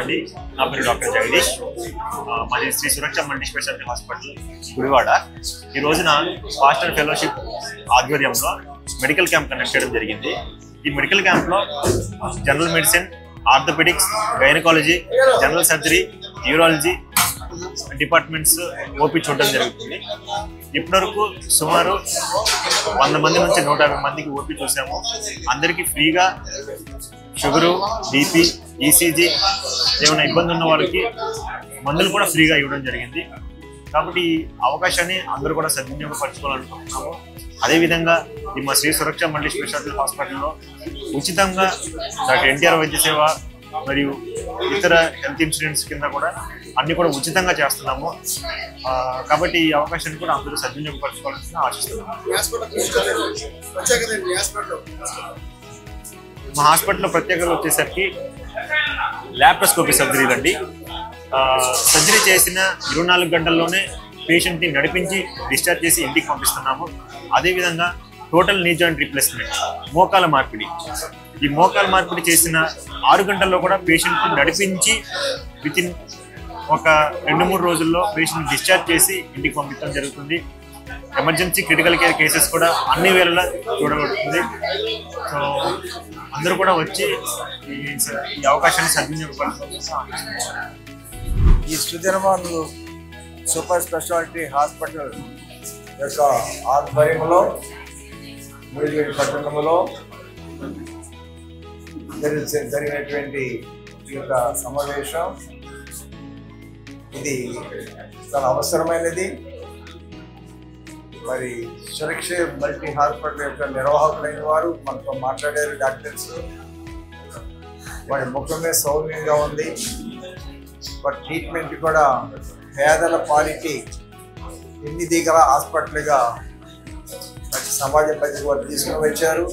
అండి. నా పేరు డాక్టర్ జగదీష్. మాది Shri Suraksha multi speciality hospital Gudivada. ఈ రోజున ఫాస్టర్ ఫెలోషిప్ ఆధ్వర్యంలో మెడికల్ క్యాంప్ కండక్ట్ చేయడం జరిగింది. ఈ మెడికల్ క్యాంప్లో general medicine, orthopaedics, gynaecology, general surgery, neurology departments OP చూడడం జరుగుతుంది. ఇప్పటివరకు సుమారు 100 మంది నుంచి 150 మందికి ఓపీ చూసాము. అందరికీ ఫ్రీగా షుగరు, బీపీ, ఈసీజీ ఏమైనా ఇబ్బంది ఉన్న వాళ్ళకి మందులు కూడా ఫ్రీగా ఇవ్వడం జరిగింది. కాబట్టి ఈ అవకాశాన్ని అందరూ కూడా సద్వినియోగపరచుకోవాలనుకుంటున్నాము. అదేవిధంగా ఈ మా శ్రీ సురక్ష మల్టీ స్పెషాలిటీ హాస్పిటల్లో ఉచితంగా డాక్టర్ ఎన్టీఆర్ వైద్య సేవ మరియు ఇతర హెల్త్ ఇన్సూరెన్స్ కింద కూడా అన్ని కూడా ఉచితంగా చేస్తున్నాము. కాబట్టి ఈ అవకాశాన్ని కూడా అందరూ సద్వినియోగపరచుకోవాలని ఆశిస్తున్నాము. మా హాస్పిటల్లో ప్రత్యేకత వచ్చేసరికి ల్యాప్రోస్కోపీ సర్జరీలు అండి. సర్జరీ చేసిన 24 గంటల్లోనే పేషెంట్ని నడిపించి డిశ్చార్జ్ చేసి ఇంటికి పంపిస్తున్నాము. అదేవిధంగా టోటల్ నీ జాయింట్ రీప్లేస్మెంట్, మోకాల మార్పిడి. ఈ మోకాల మార్పిడి చేసిన 6 గంటల్లో కూడా పేషెంట్ని నడిపించి వితిన్ ఒక 2-3 రోజుల్లో పేషెంట్ డిశ్చార్జ్ చేసి ఇంటికి పంపించడం జరుగుతుంది. ఎమర్జెన్సీ క్రిటికల్ కేర్ కేసెస్ కూడా అన్ని వేళలా చూడబడుతుంది. సో అందరూ కూడా వచ్చి ఈ అవకాశాన్ని సద్వినియోగపరచుకోవాలని. ఈ సుదినమాను సూపర్ స్పెషాలిటీ హాస్పిటల్ యొక్క ఆధ్వర్యంలో ముడిగేడు పట్టణంలో జరిగినటువంటి ఈ యొక్క సమావేశం ఇది చాలా అవసరమైనది. మరి సురక్ష మల్టీ హాస్పిటల్ యొక్క నిర్వాహకులైన వారు మనతో మాట్లాడారు. డాక్టర్స్ వారి ముఖమే సౌమ్యంగా ఉంది. వారి ట్రీట్మెంట్ కూడా పేదల పాలిటీ ఎన్ని గల హాస్పిటల్గా సమాజం మధ్యకి వారు తీసుకుని వచ్చారు.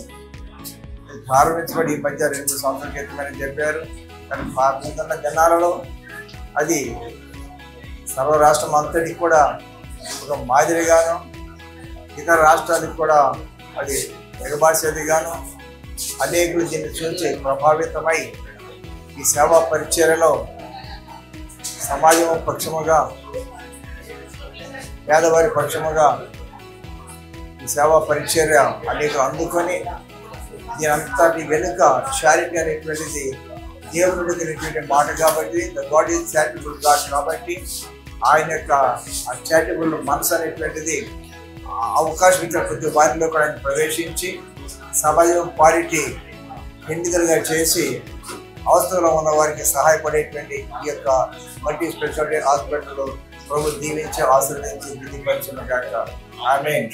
ప్రారంభించబడి ఈ మధ్య 2 సంవత్సరాల క్రితమని చెప్పారు. కానీ ముందున్న జనాలలో అది సర్వ రాష్ట్రం అంతటికి కూడా ఒక మాదిరిగాను, ఇతర రాష్ట్రాలకు కూడా అది ఎగబాసేదిగాను అనేకులు దీన్ని చూసి ప్రభావితమై ఈ సేవా పరిచర్యలో సమాజం పక్షముగా, పేదవారి పక్షముగా ఈ సేవా పరిచర్య అనేకులు అందుకొని దీని అంతటి వెనుక చారిటీ అనేటువంటిది దేవుడు తెలియటువంటి మాట కాబట్టి, the God is charitable God కాబట్టి ఆయన యొక్క ఆ చారిటబుల్ మనసు అనేటువంటిది అవకాశం ఇచ్చిన ప్రతి వారిలో కూడా ఆయన ప్రవేశించి సమాజం పాలిటీ ఎన్నికలుగా చేసి అవసరంలో ఉన్న వారికి సహాయపడేటువంటి ఈ యొక్క మల్టీ స్పెషాలిటీ హాస్పిటల్లో ప్రభు దీవించి ఆశీర్వదించి విధిపరిచిన గాక. ఆమేన్.